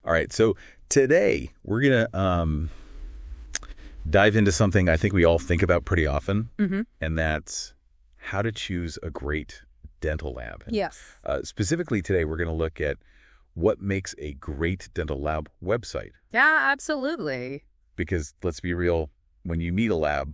All right, so today we're going to dive into something I think we all think about pretty often, and that's how to choose a great dental lab. And, Yes. specifically today, we're going to look at what makes a great dental lab website. Yeah, absolutely. Because let's be real, when you meet a lab,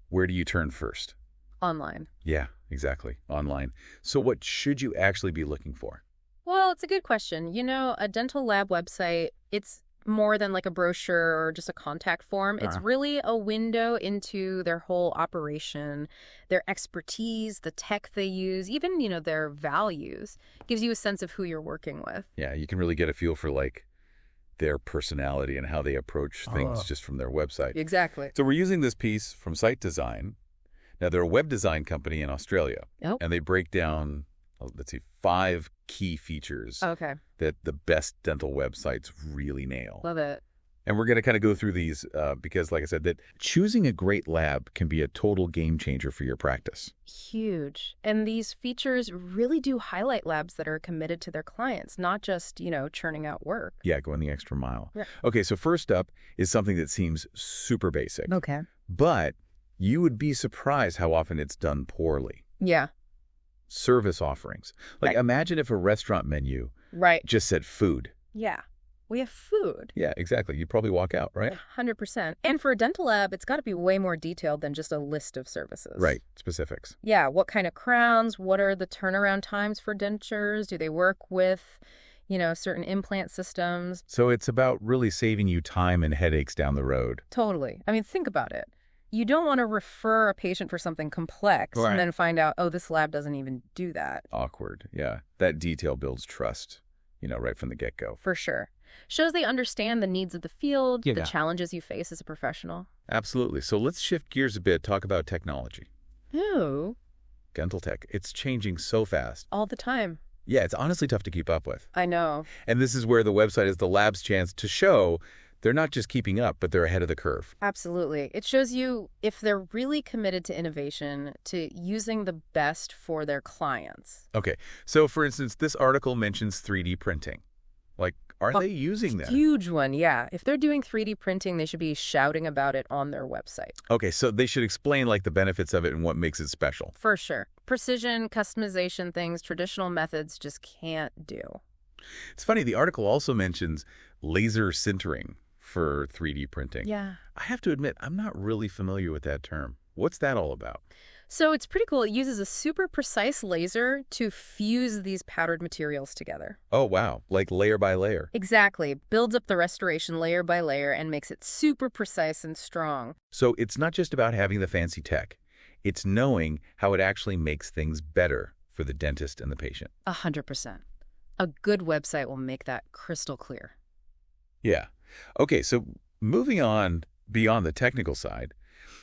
where do you turn first? Online. Yeah, exactly. Online. So what should you actually be looking for? Well, it's a good question. A dental lab website, it's more than like a brochure or just a contact form. It's really a window into their whole operation, their expertise, the tech they use, even, their values. Gives you a sense of who you're working with. Yeah, you can really get a feel for their personality and how they approach things just from their website. Exactly. So we're using this piece from Site Design. Now, they're a web design company in Australia. Oh. And they break down, let's see, 5 key features that the best dental websites really nail. Love it. And we're going to kind of go through these because, like I said, that choosing a great lab can be a total game changer for your practice. Huge. And these features really do highlight labs that are committed to their clients, not just, churning out work. Yeah, going the extra mile. Right. Okay, so first up is something that seems super basic. Okay. But you would be surprised how often it's done poorly. Yeah. Service offerings. Right. Imagine if a restaurant menu just said food. Yeah. We have food. Yeah, exactly. You'd probably walk out, right? 100%. And for a dental lab, it's got to be way more detailed than just a list of services. Right. Specifics. Yeah. What kind of crowns? What are the turnaround times for dentures? Do they work with, certain implant systems? So it's about really saving you time and headaches down the road. Totally. I mean, think about it. You don't want to refer a patient for something complex and then find out, oh, this lab doesn't even do that. Awkward. Yeah. That detail builds trust, right from the get-go. For sure. Shows they understand the needs of the field, Yeah. the challenges you face as a professional. Absolutely. So let's shift gears a bit, talk about technology. Ooh. Dental tech. It's changing so fast. All the time. Yeah, it's honestly tough to keep up with. I know. And this is where the website is the lab's chance to show they're not just keeping up, but they're ahead of the curve. Absolutely. It shows you if they're really committed to innovation, to using the best for their clients. Okay. So, for instance, this article mentions 3D printing. Are they using that? Huge one, yeah. If they're doing 3D printing, they should be shouting about it on their website. Okay, so they should explain the benefits of it and what makes it special. For sure. Precision, customization things, traditional methods just can't do. It's funny, the article also mentions laser sintering for 3D printing. Yeah. I have to admit, I'm not really familiar with that term. What's that all about? So it's pretty cool. It uses a super precise laser to fuse these powdered materials together. Oh, wow. Like layer by layer. Exactly. Builds up the restoration layer by layer and makes it super precise and strong. So it's not just about having the fancy tech. It's knowing how it actually makes things better for the dentist and the patient. 100%. A good website will make that crystal clear. Yeah. Okay, so moving on beyond the technical side,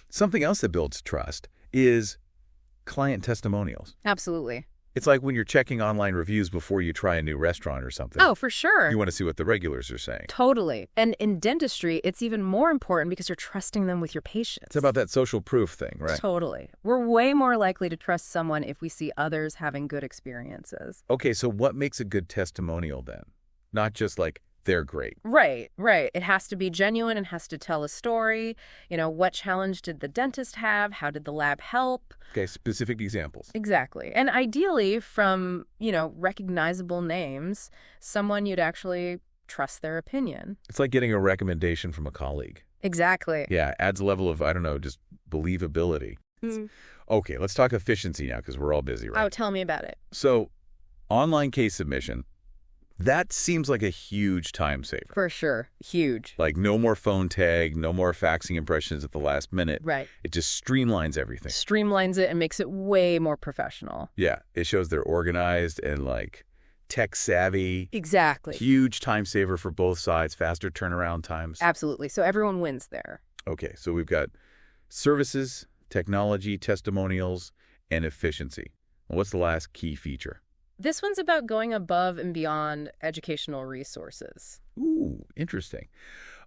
something else that builds trust is client testimonials. Absolutely. It's like when you're checking online reviews before you try a new restaurant or something. Oh, for sure. You want to see what the regulars are saying. Totally. And in dentistry, it's even more important because you're trusting them with your patients. It's about that social proof thing, right? Totally. We're way more likely to trust someone if we see others having good experiences. Okay, so what makes a good testimonial then? Not just they're great. Right. It has to be genuine and has to tell a story. What challenge did the dentist have? How did the lab help? Okay, specific examples. Exactly. And ideally from, recognizable names, someone you'd actually trust their opinion. It's like getting a recommendation from a colleague. Exactly. Yeah, adds a level of, just believability. Okay, let's talk efficiency now because we're all busy, right? Oh, tell me about it. So, online case submission. That seems like a huge time saver. For sure. Huge. No more phone tag, no more faxing impressions at the last minute. Right. It just streamlines everything. Streamlines it and makes it way more professional. Yeah. It shows they're organized and tech savvy. Exactly. Huge time saver for both sides, faster turnaround times. Absolutely. So everyone wins there. Okay. So we've got services, technology, testimonials, and efficiency. What's the last key feature? This one's about going above and beyond educational resources. Ooh, interesting.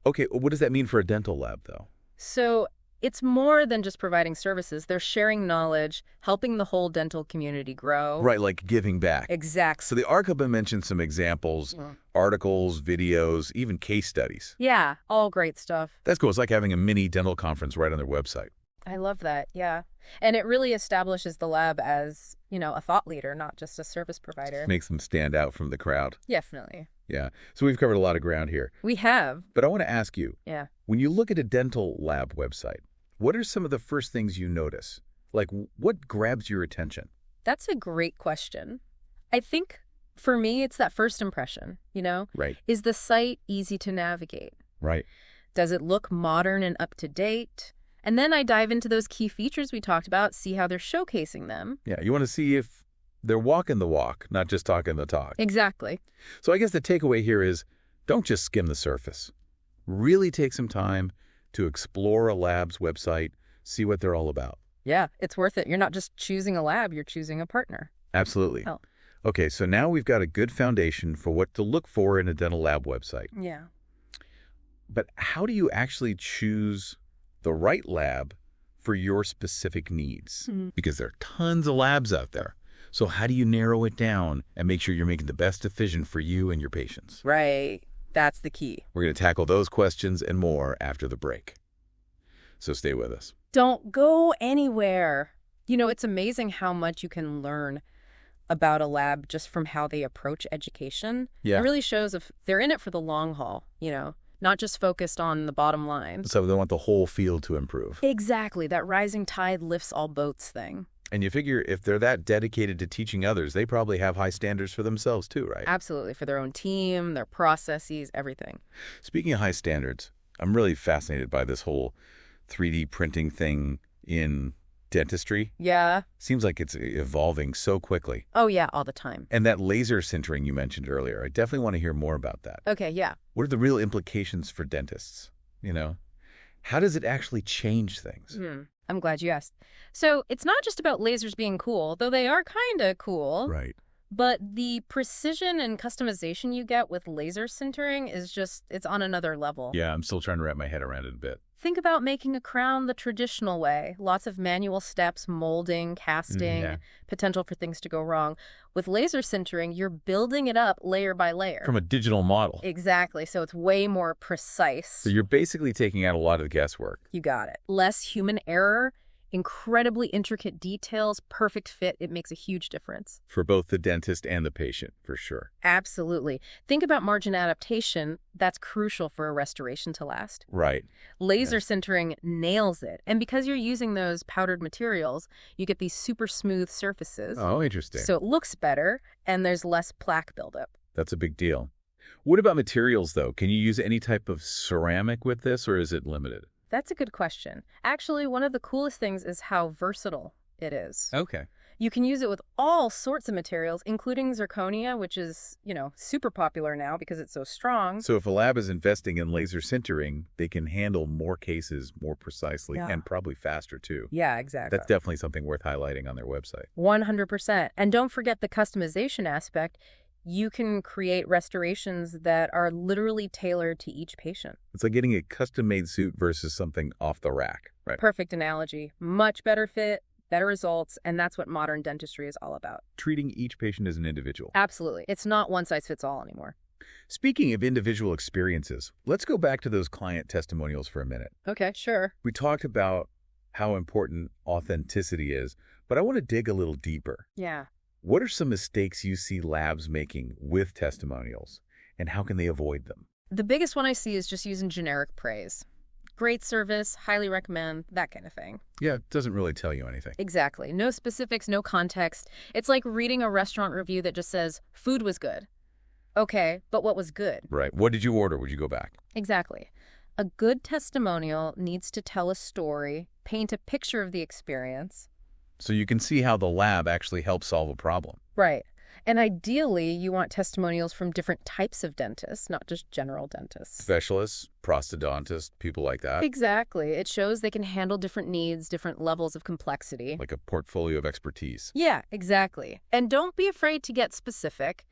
Okay, what does that mean for a dental lab, though? So It's more than just providing services. They're sharing knowledge, helping the whole dental community grow. Right, like giving back. Exactly. So the article mentioned some examples, articles, videos, even case studies. Yeah, all great stuff. That's cool. It's like having a mini dental conference right on their website. I love that, yeah. And it really establishes the lab as, a thought leader, not just a service provider. Makes them stand out from the crowd. Definitely. Yeah. So we've covered a lot of ground here. We have. But I want to ask you, Yeah. when you look at a dental lab website, what are some of the first things you notice? Like, what grabs your attention? That's a great question. I think, for me, it's that first impression, Right. Is the site easy to navigate? Right. Does it look modern and up to date? And then I dive into those key features we talked about, see how they're showcasing them. Yeah, you want to see if they're walking the walk, not just talking the talk. Exactly. So I guess the takeaway here is don't just skim the surface. Really take some time to explore a lab's website, see what they're all about. Yeah, it's worth it. You're not just choosing a lab, you're choosing a partner. Absolutely. Oh. Okay, so now we've got a good foundation for what to look for in a dental lab website. Yeah. But how do you actually choose the right lab for your specific needs? Because there are tons of labs out there. So how do you narrow it down and make sure you're making the best decision for you and your patients? Right. That's the key. We're going to tackle those questions and more after the break. So stay with us. Don't go anywhere. It's amazing how much you can learn about a lab just from how they approach education. Yeah. It really shows if they're in it for the long haul, not just focused on the bottom line. So they want the whole field to improve. Exactly. That rising tide lifts all boats thing. And you figure if they're that dedicated to teaching others, they probably have high standards for themselves too, right? Absolutely. For their own team, their processes, everything. Speaking of high standards, I'm really fascinated by this whole 3D printing thing in dentistry. Yeah. Seems like it's evolving so quickly. Oh, yeah, all the time. And that laser sintering you mentioned earlier, I definitely want to hear more about that. Okay, yeah. What are the real implications for dentists? How does it actually change things? I'm glad you asked. So it's not just about lasers being cool, though they are kind of cool. Right. But the precision and customization you get with laser sintering is it's on another level. Yeah, I'm still trying to wrap my head around it a bit. Think about making a crown the traditional way. Lots of manual steps, molding, casting, potential for things to go wrong. With laser sintering, you're building it up layer by layer. From a digital model. Exactly. So it's way more precise. So you're basically taking out a lot of the guesswork. You got it. Less human error, incredibly intricate details, perfect fit. It makes a huge difference. For both the dentist and the patient, for sure. Absolutely. Think about margin adaptation. That's crucial for a restoration to last. Right. Laser sintering nails it. And because you're using those powdered materials, you get these super smooth surfaces. Oh, interesting. So it looks better, and there's less plaque buildup. That's a big deal. What about materials, though? Can you use any type of ceramic with this, or is it limited? That's a good question. Actually, one of the coolest things is how versatile it is. Okay. You can use it with all sorts of materials, including zirconia, which is, super popular now because it's so strong. So if a lab is investing in laser sintering, they can handle more cases more precisely and probably faster, too. Yeah, exactly. That's definitely something worth highlighting on their website. 100%. And don't forget the customization aspect. You can create restorations that are literally tailored to each patient. It's like getting a custom-made suit versus something off the rack, right? Perfect analogy. Much better fit, better results, and that's what modern dentistry is all about. Treating each patient as an individual. Absolutely. It's not one size fits all anymore. Speaking of individual experiences, let's go back to those client testimonials for a minute. Okay, sure. We talked about how important authenticity is, but I want to dig a little deeper. Yeah. What are some mistakes you see labs making with testimonials, and how can they avoid them? The biggest one I see is just using generic praise. Great service, highly recommend, that kind of thing. Yeah, it doesn't really tell you anything. Exactly. No specifics, no context. It's like reading a restaurant review that just says, food was good. Okay, but what was good? Right. What did you order? Would you go back? Exactly. A good testimonial needs to tell a story, paint a picture of the experience. So you can see how the lab actually helps solve a problem. Right. And ideally, you want testimonials from different types of dentists, not just general dentists. Specialists, prosthodontists, people like that. Exactly. It shows they can handle different needs, different levels of complexity. Like a portfolio of expertise. Yeah, exactly. And don't be afraid to get specific.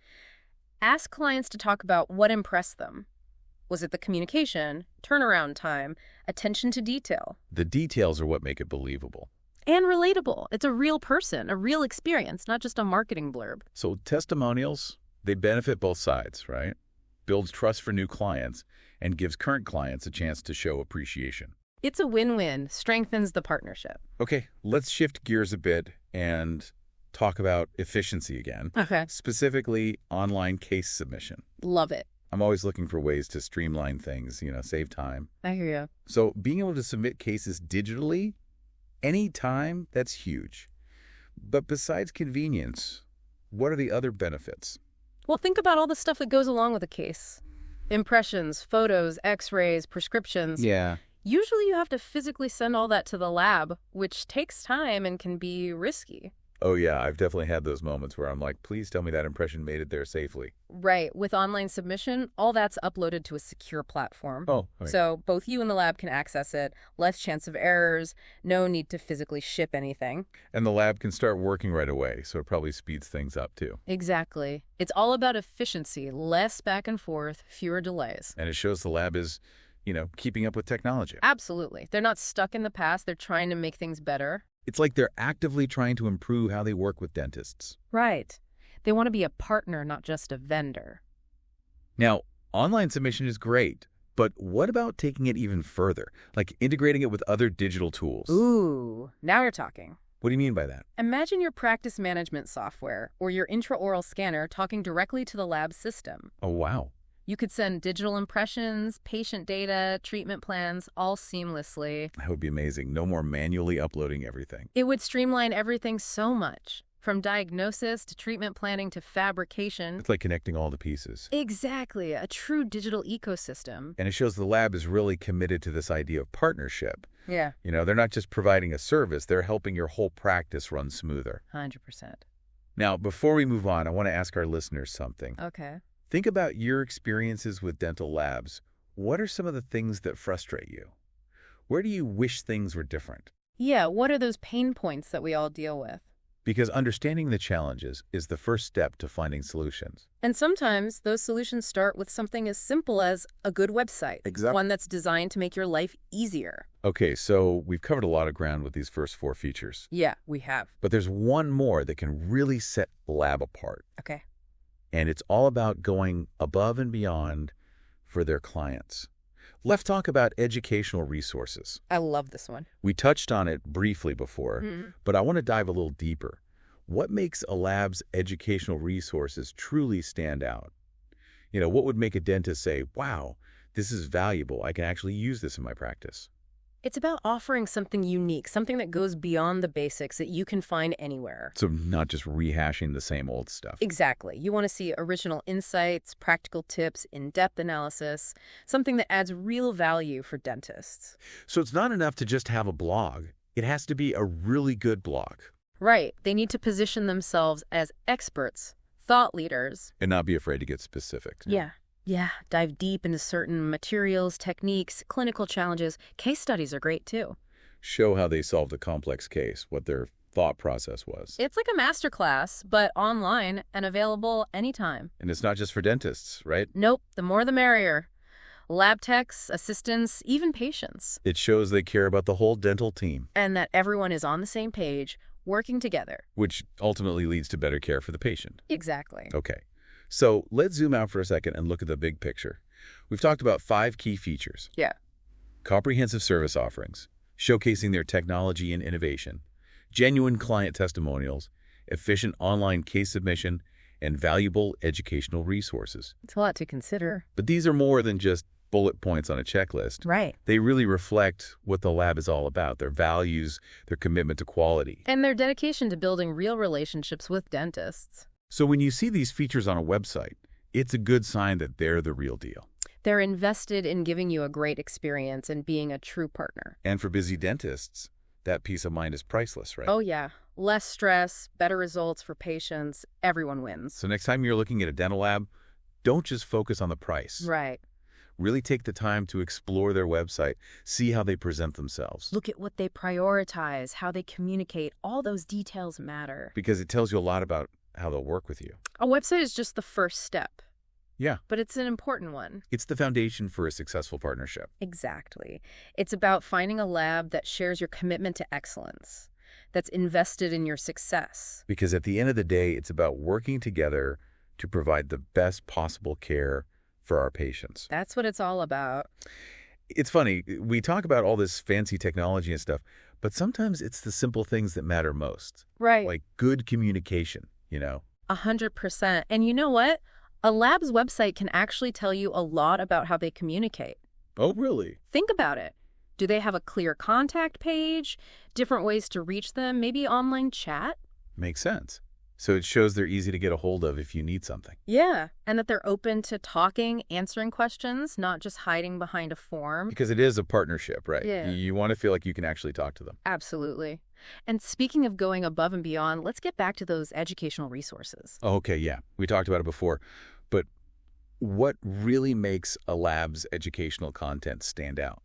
Ask clients to talk about what impressed them. Was it the communication, turnaround time, attention to detail? The details are what make it believable. And relatable. It's a real person, a real experience, not just a marketing blurb. So testimonials, they benefit both sides, right? Builds trust for new clients and gives current clients a chance to show appreciation. It's a win-win, strengthens the partnership. Okay, let's shift gears a bit and talk about efficiency again. Okay. Specifically, online case submission. Love it. I'm always looking for ways to streamline things, save time. I hear you. So being able to submit cases digitally, anytime, that's huge. But besides convenience, what are the other benefits? Well, think about all the stuff that goes along with a case. Impressions, photos, x-rays, prescriptions. Yeah. Usually you have to physically send all that to the lab, which takes time and can be risky. Oh, yeah, I've definitely had those moments where I'm like, please tell me that impression made it there safely. Right. With online submission, all that's uploaded to a secure platform. Oh, right. So both you and the lab can access it, less chance of errors, no need to physically ship anything. And the lab can start working right away, so it probably speeds things up, too. Exactly. It's all about efficiency, less back and forth, fewer delays. And it shows the lab is, keeping up with technology. Absolutely. They're not stuck in the past. They're trying to make things better. It's like they're actively trying to improve how they work with dentists. Right. They want to be a partner, not just a vendor. Now, online submission is great, but what about taking it even further, like integrating it with other digital tools? Ooh, now you're talking. What do you mean by that? Imagine your practice management software or your intraoral scanner talking directly to the lab system. Oh, wow. You could send digital impressions, patient data, treatment plans, all seamlessly. That would be amazing. No more manually uploading everything. It would streamline everything so much, from diagnosis to treatment planning to fabrication. It's like connecting all the pieces. Exactly, a true digital ecosystem. And it shows the lab is really committed to this idea of partnership. Yeah. They're not just providing a service, they're helping your whole practice run smoother. 100%. Now, before we move on, I want to ask our listeners something. Okay. Think about your experiences with dental labs. What are some of the things that frustrate you? Where do you wish things were different? Yeah, what are those pain points that we all deal with? Because understanding the challenges is the first step to finding solutions. And sometimes those solutions start with something as simple as a good website. Exactly. One that's designed to make your life easier. Okay, so we've covered a lot of ground with these first 4 features. Yeah, we have. But there's one more that can really set Lab apart. Okay. And it's all about going above and beyond for their clients. Let's talk about educational resources. I love this one. We touched on it briefly before, but I want to dive a little deeper. What makes a lab's educational resources truly stand out? What would make a dentist say, wow, this is valuable. I can actually use this in my practice. It's about offering something unique, something that goes beyond the basics that you can find anywhere. So not just rehashing the same old stuff. Exactly. You want to see original insights, practical tips, in-depth analysis, something that adds real value for dentists. So it's not enough to just have a blog. It has to be a really good blog. Right. They need to position themselves as experts, thought leaders. And not be afraid to get specific. Yeah, dive deep into certain materials, techniques, clinical challenges. Case studies are great too. Show how they solved a complex case, what their thought process was. It's like a masterclass, but online and available anytime. And it's not just for dentists, right? Nope, the more the merrier. Lab techs, assistants, even patients. It shows they care about the whole dental team. And that everyone is on the same page, working together. Which ultimately leads to better care for the patient. Exactly. Okay. So let's zoom out for a second and look at the big picture. We've talked about 5 key features. Yeah. Comprehensive service offerings, showcasing their technology and innovation, genuine client testimonials, efficient online case submission, and valuable educational resources. It's a lot to consider. But these are more than just bullet points on a checklist. Right. They really reflect what the lab is all about, their values, their commitment to quality. And their dedication to building real relationships with dentists. So when you see these features on a website, it's a good sign that they're the real deal. They're invested in giving you a great experience and being a true partner. And for busy dentists, that peace of mind is priceless, right? Oh, yeah. Less stress, better results for patients. Everyone wins. So next time you're looking at a dental lab, don't just focus on the price. Right. Really take the time to explore their website, see how they present themselves. Look at what they prioritize, how they communicate. All those details matter. Because it tells you a lot about how they'll work with you. A website is just the first step. Yeah. but it's an important one. It's the foundation for a successful partnership. Exactly. It's about finding a lab that shares your commitment to excellence, that's invested in your success. Because at the end of the day, it's about working together to provide the best possible care for our patients. That's what it's all about. It's funny, we talk about all this fancy technology and stuff, but sometimes it's the simple things that matter most. Right. Like good communication, 100%. And you know what? A lab's website can actually tell you a lot about how they communicate. Oh, really? Think about it. Do they have a clear contact page? Different ways to reach them? Maybe online chat? Makes sense. So it shows they're easy to get a hold of if you need something. Yeah, and that they're open to talking, answering questions, not just hiding behind a form. Because it is a partnership, right? Yeah. You want to feel like you can actually talk to them. Absolutely. And speaking of going above and beyond, let's get back to those educational resources. Oh, okay, yeah. We talked about it before. But what really makes a lab's educational content stand out?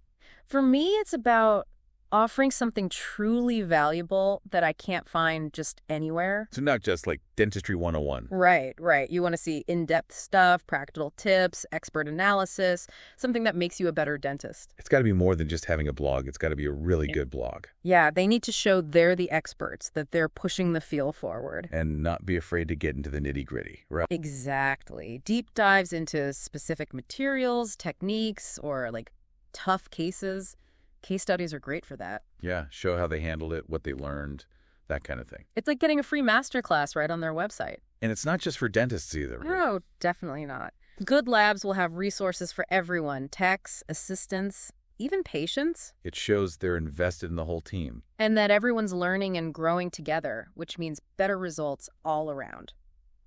For me, it's about offering something truly valuable that I can't find just anywhere. So not just like Dentistry 101. Right. You want to see in-depth stuff, practical tips, expert analysis, something that makes you a better dentist. It's got to be more than just having a blog. It's got to be a really good blog. Yeah, they need to show they're the experts, that they're pushing the field forward. And not be afraid to get into the nitty-gritty, right? Exactly. Deep dives into specific materials, techniques, or like tough cases. Case studies are great for that. Yeah, show how they handled it, what they learned, that kind of thing. It's like getting a free masterclass right on their website. And it's not just for dentists either, right? No, definitely not. Good labs will have resources for everyone, techs, assistants, even patients. It shows they're invested in the whole team. And that everyone's learning and growing together, which means better results all around.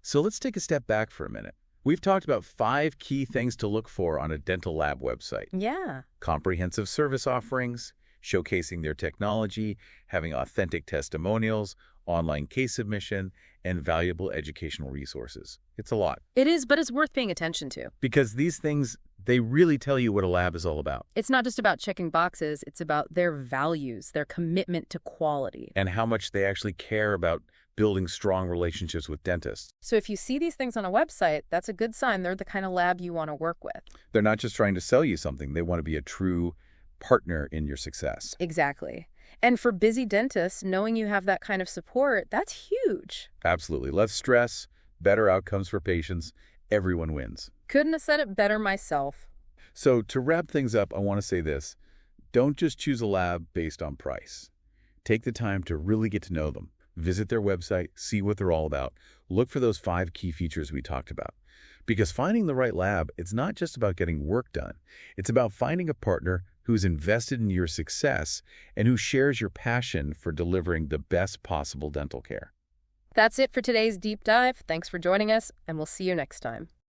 So let's take a step back for a minute. We've talked about 5 key things to look for on a dental lab website. Yeah. Comprehensive service offerings, showcasing their technology, having authentic testimonials, online case submission, and valuable educational resources. It's a lot. It is, but it's worth paying attention to. Because these things, they really tell you what a lab is all about. It's not just about checking boxes, it's about their values, their commitment to quality. And how much they actually care about building strong relationships with dentists. So if you see these things on a website, that's a good sign they're the kind of lab you want to work with. They're not just trying to sell you something. They want to be a true partner in your success. Exactly. And for busy dentists, knowing you have that kind of support, that's huge. Absolutely. Less stress, better outcomes for patients. Everyone wins. Couldn't have said it better myself. So to wrap things up, I want to say this. Don't just choose a lab based on price. Take the time to really get to know them. Visit their website, see what they're all about. Look for those 5 key features we talked about. Because finding the right lab, it's not just about getting work done. It's about finding a partner who's invested in your success and who shares your passion for delivering the best possible dental care. That's it for today's deep dive. Thanks for joining us, and we'll see you next time.